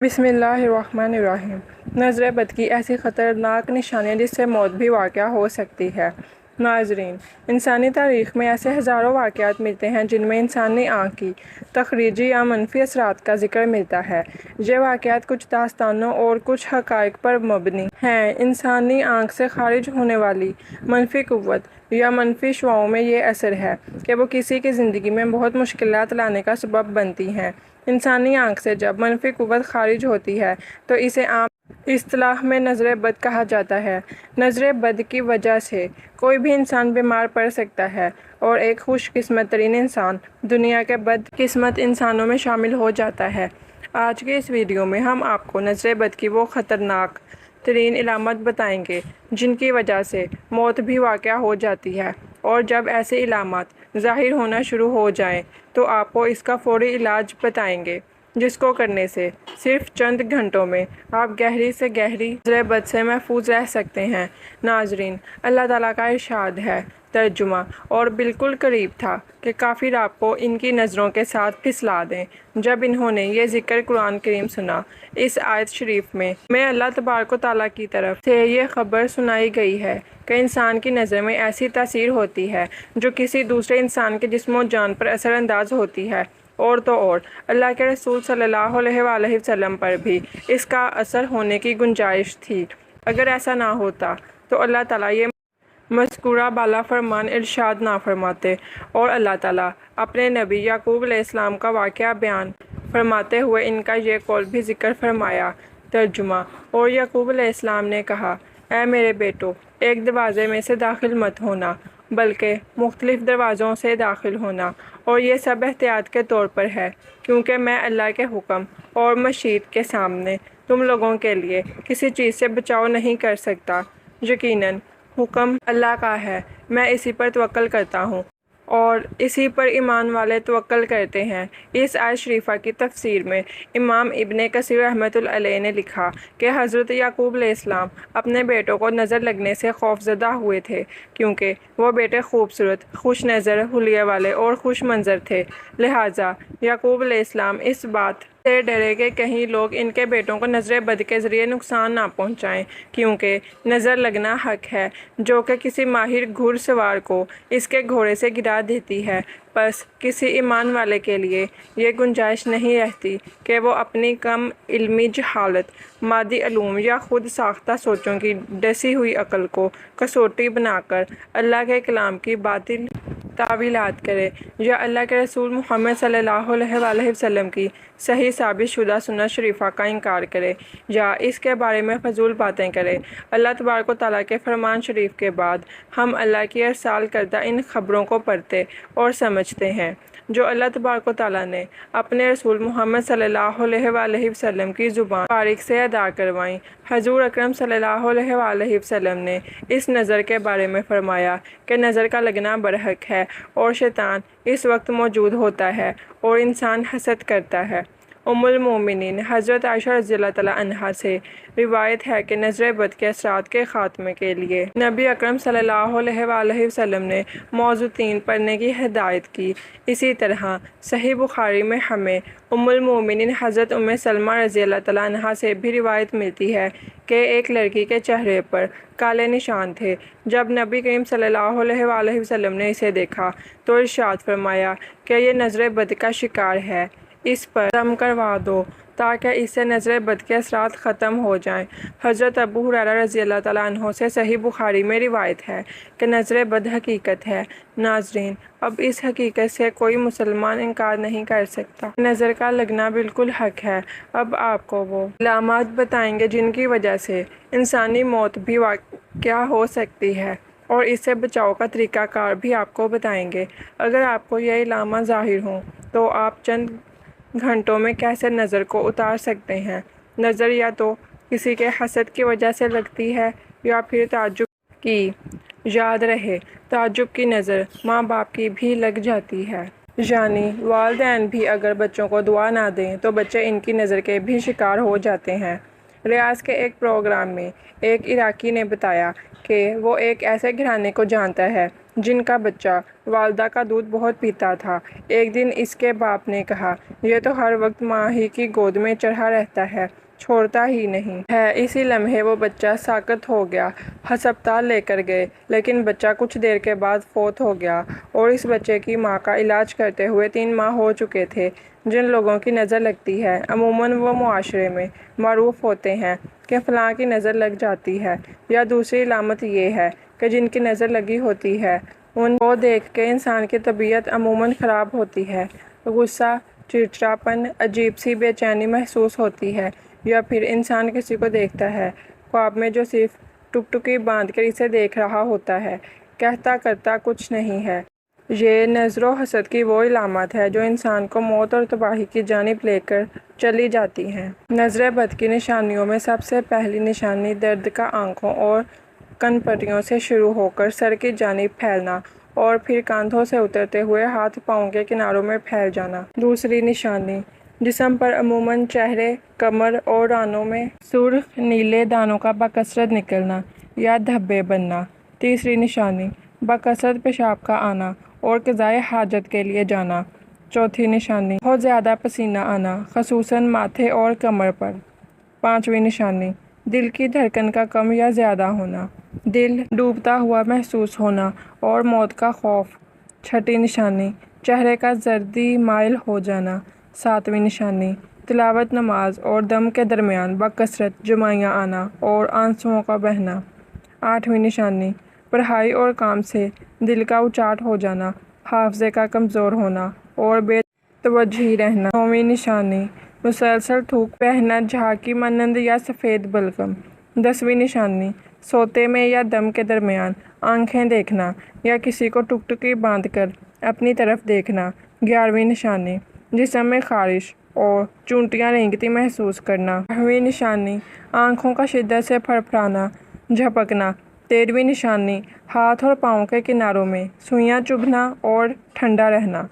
بسم اللہ الرحمن الرحیم۔ نظر بد کی ایسی خطرناک نشانیاں جس سے موت بھی واقع ہو سکتی ہے۔ ناظرین، انسانی تاریخ میں ایسے ہزاروں واقعات ملتے ہیں جن میں انسانی آنکھ کی تخریجی یا منفی اثرات کا ذکر ملتا ہے۔ یہ واقعات کچھ داستانوں اور کچھ حقائق پر مبنی ہیں۔ انسانی آنکھ سے خارج ہونے والی منفی قوت یا منفی شعاعوں میں یہ اثر ہے کہ وہ کسی کی زندگی میں بہت مشکلات لانے کا سبب بنتی ہیں۔ انسانی آنکھ سے جب منفی قوت خارج ہوتی ہے تو اسے عام اصطلاح میں نظر بد کہا جاتا ہے۔ نظر بد کی وجہ سے کوئی بھی انسان بیمار پڑ سکتا ہے اور ایک خوش قسمت ترین انسان دنیا کے بد قسمت انسانوں میں شامل ہو جاتا ہے۔ آج کے اس ویڈیو میں ہم آپ کو نظر بد کی وہ خطرناک ترین علامات بتائیں گے جن کی وجہ سے موت بھی واقع ہو جاتی ہے، اور جب ایسے علامات ظاہر ہونا شروع ہو جائیں تو آپ کو اس کا فوری علاج بتائیں گے، جس کو کرنے سے صرف چند گھنٹوں میں آپ گہری سے گہری نظر بد سے محفوظ رہ سکتے ہیں۔ ناظرین، اللہ تعالیٰ کا ارشاد ہے، ترجمہ: اور بالکل قریب تھا کہ کافر آپ کو ان کی نظروں کے ساتھ پھسلا دیں۔ جب انہوں نے یہ ذکر قرآن کریم سنا، اس آیت شریف میں اللہ تبارک و تعالیٰ کی طرف سے یہ خبر سنائی گئی ہے کہ انسان کی نظر میں ایسی تاثیر ہوتی ہے جو کسی دوسرے انسان کے جسم و جان پر اثر انداز ہوتی ہے، اور تو اور اللہ کے رسول صلی اللہ علیہ وآلہ وسلم پر بھی اس کا اثر ہونے کی گنجائش تھی۔ اگر ایسا نہ ہوتا تو اللہ تعالیٰ یہ مذکورہ بالا فرمان ارشاد نہ فرماتے، اور اللہ تعالیٰ اپنے نبی یعقوب علیہ السلام کا واقعہ بیان فرماتے ہوئے ان کا یہ قول بھی ذکر فرمایا۔ ترجمہ: اور یعقوب علیہ السلام نے کہا، اے میرے بیٹو، ایک دروازے میں سے داخل مت ہونا بلکہ مختلف دروازوں سے داخل ہونا، اور یہ سب احتیاط کے طور پر ہے، کیونکہ میں اللہ کے حکم اور مشیت کے سامنے تم لوگوں کے لیے کسی چیز سے بچاؤ نہیں کر سکتا۔ یقیناً حکم اللہ کا ہے، میں اسی پر توکل کرتا ہوں اور اسی پر ایمان والے توکل کرتے ہیں۔ اس آیت شریفہ کی تفسیر میں امام ابن کثیر رحمۃ اللہ علیہ نے لکھا کہ حضرت یعقوب علیہ السلام اپنے بیٹوں کو نظر لگنے سے خوف زدہ ہوئے تھے، کیونکہ وہ بیٹے خوبصورت، خوش نظر، حلیے والے اور خوش منظر تھے۔ لہٰذا یعقوب علیہ السلام اس بات سے ڈرے کہ کہیں لوگ ان کے بیٹوں کو نظر بد کے ذریعے نقصان نہ پہنچائیں، کیونکہ نظر لگنا حق ہے جو کہ کسی ماہر گھڑ سوار کو اس کے گھوڑے سے گرا دیتی ہے۔ بس کسی ایمان والے کے لیے یہ گنجائش نہیں رہتی کہ وہ اپنی کم علمی جہالت، مادی علوم یا خود ساختہ سوچوں کی ڈسی ہوئی عقل کو کسوٹی بنا کر اللہ کے کلام کی باطل تعویلات کرے، یا اللہ کے رسول محمد صلی اللہ علیہ وآلہ وسلم کی صحیح ثابت شدہ سنت شریفہ کا انکار کرے، یا اس کے بارے میں فضول باتیں کرے۔ اللہ تبارک و تعالیٰ کے فرمان شریف کے بعد ہم اللہ کی ارسال کردہ ان خبروں کو پڑھتے اور سمجھتے ہیں جو اللہ تبارک و تعالیٰ نے اپنے رسول محمد صلی اللہ علیہ وآلہ وسلم کی زبان مبارک سے ادا کروائیں۔ حضور اکرم صلی اللہ علیہ وآلہ وسلم نے اس نظر کے بارے میں فرمایا کہ نظر کا لگنا برحق ہے، اور شیطان اس وقت موجود ہوتا ہے اور انسان حسد کرتا ہے۔ ام المومنین حضرت عائشہ رضی اللہ تعالیٰ عنہا سے روایت ہے کہ نظر بد کے اثرات کے خاتمے کے لیے نبی اکرم صلی اللہ علیہ وآلہ وسلم نے موضوعین پڑھنے کی ہدایت کی۔ اسی طرح صحیح بخاری میں ہمیں ام المومنین حضرت ام سلمہ رضی اللہ تعالیٰ عنہا سے بھی روایت ملتی ہے کہ ایک لڑکی کے چہرے پر کالے نشان تھے۔ جب نبی کریم صلی اللہ علیہ وآلہ وسلم نے اسے دیکھا تو ارشاد فرمایا کہ یہ نظر بد کا شکار ہے، اس پر رحم کروا دو تاکہ اس سے نظر بد کے اثرات ختم ہو جائیں۔ حضرت ابو ہریرہ رضی اللہ تعالیٰ عنہ سے صحیح بخاری میں روایت ہے کہ نظر بد حقیقت ہے۔ ناظرین، اب اس حقیقت سے کوئی مسلمان انکار نہیں کر سکتا۔ نظر کا لگنا بالکل حق ہے۔ اب آپ کو وہ علامات بتائیں گے جن کی وجہ سے انسانی موت بھی واقع ہو سکتی ہے، اور اس سے بچاؤ کا طریقہ کار بھی آپ کو بتائیں گے۔ اگر آپ کو یہ علامات ظاہر ہوں تو آپ چند گھنٹوں میں کیسے نظر کو اتار سکتے ہیں۔ نظر یا تو کسی کے حسد کی وجہ سے لگتی ہے یا پھر تعجب کی۔ یاد رہے، تعجب کی نظر ماں باپ کی بھی لگ جاتی ہے، یعنی والدین بھی اگر بچوں کو دعا نہ دیں تو بچے ان کی نظر کے بھی شکار ہو جاتے ہیں۔ ریاض کے ایک پروگرام میں ایک عراقی نے بتایا کہ وہ ایک ایسے گھرانے کو جانتا ہے جن کا بچہ والدہ کا دودھ بہت پیتا تھا۔ ایک دن اس کے باپ نے کہا، یہ تو ہر وقت ماں ہی کی گود میں چڑھا رہتا ہے، چھوڑتا ہی نہیں ہے۔ اسی لمحے وہ بچہ ساکت ہو گیا۔ ہسپتال لے کر گئے، لیکن بچہ کچھ دیر کے بعد فوت ہو گیا، اور اس بچے کی ماں کا علاج کرتے ہوئے 3 ماہ ہو چکے تھے۔ جن لوگوں کی نظر لگتی ہے، عموماً وہ معاشرے میں معروف ہوتے ہیں کہ فلاں کی نظر لگ جاتی ہے، یا دوسری علامت یہ ہے کہ جن کی نظر لگی ہوتی ہے ان کو دیکھ کے انسان کی طبیعت عموماً خراب ہوتی ہے، غصہ، چڑچڑاپن، عجیب سی بے چینی محسوس ہوتی ہے، یا پھر انسان کسی کو دیکھتا ہے خواب میں جو صرف ٹکٹکی باندھ کر اسے دیکھ رہا ہوتا ہے، کہتا کرتا کچھ نہیں ہے۔ یہ نظر و حسد کی وہ علامات ہے جو انسان کو موت اور تباہی کی جانب لے کر چلی جاتی ہیں۔ نظر بد کی نشانیوں میں سب سے پہلی نشانی درد کا آنکھوں اور کنپٹیوں سے شروع ہو کر سر کی جانب پھیلنا اور پھر کاندھوں سے اترتے ہوئے ہاتھ پاؤں کے کناروں میں پھیل جانا۔ دوسری نشانی، جسم پر عموماً چہرے، کمر اور رانوں میں سرخ نیلے دانوں کا بکثرت نکلنا یا دھبے بننا۔ تیسری نشانی، بکثرت پیشاب کا آنا اور قضائے حاجت کے لیے جانا۔ چوتھی نشانی، بہت زیادہ پسینہ آنا، خصوصاً ماتھے اور کمر پر۔ پانچویں نشانی، دل کی دھڑکن کا کم یا زیادہ ہونا، دل ڈوبتا ہوا محسوس ہونا اور موت کا خوف۔ چھٹی نشانی، چہرے کا زردی مائل ہو جانا۔ ساتویں نشانی، تلاوت نماز اور دم کے درمیان بکثرت جمائیاں آنا اور آنسوؤں کا بہنا۔ آٹھویں نشانی، پڑھائی اور کام سے دل کا اچاٹ ہو جانا، حافظے کا کمزور ہونا اور بے توجہی رہنا۔ نویں نشانی، مسلسل تھوک بہنا جھاگ مانند یا سفید بلغم۔ 10ویں نشانی، سوتے میں یا دم کے درمیان آنکھیں دیکھنا یا کسی کو ٹکٹکی باندھ کر اپنی طرف دیکھنا۔ 11ویں نشانی، جسم میں خارش اور چونٹیاں رینگتی محسوس کرنا۔ 12ویں نشانی، آنکھوں کا شدت سے پھڑپھڑانا، جھپکنا۔ 13ویں نشانی، ہاتھ اور پاؤں کے کناروں میں سوئیاں چبھنا اور ٹھنڈا رہنا۔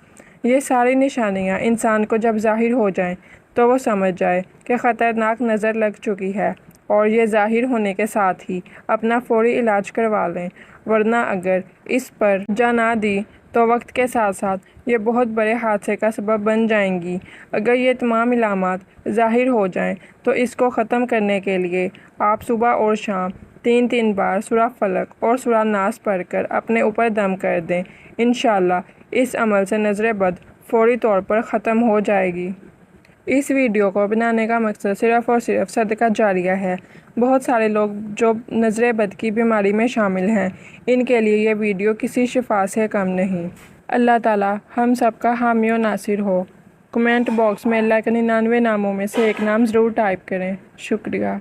یہ ساری نشانیاں انسان کو جب ظاہر ہو جائیں تو وہ سمجھ جائے کہ خطرناک نظر لگ چکی ہے، اور یہ ظاہر ہونے کے ساتھ ہی اپنا فوری علاج کروا لیں، ورنہ اگر اس پر توجہ نہ دی تو وقت کے ساتھ ساتھ یہ بہت بڑے حادثے کا سبب بن جائیں گی۔ اگر یہ تمام علامات ظاہر ہو جائیں تو اس کو ختم کرنے کے لیے آپ صبح اور شام 3 بار سورہ فلق اور سورہ ناس پڑھ کر اپنے اوپر دم کر دیں۔ انشاءاللہ اس عمل سے نظر بد فوری طور پر ختم ہو جائے گی۔ اس ویڈیو کو بنانے کا مقصد صرف اور صرف صدقہ جاریہ ہے۔ بہت سارے لوگ جو نظر بد کی بیماری میں شامل ہیں، ان کے لیے یہ ویڈیو کسی شفا سے کم نہیں۔ اللہ تعالیٰ ہم سب کا حامی و ناصر ہو۔ کمنٹ باکس میں اللہ کے 99 ناموں میں سے ایک نام ضرور ٹائپ کریں۔ شکریہ۔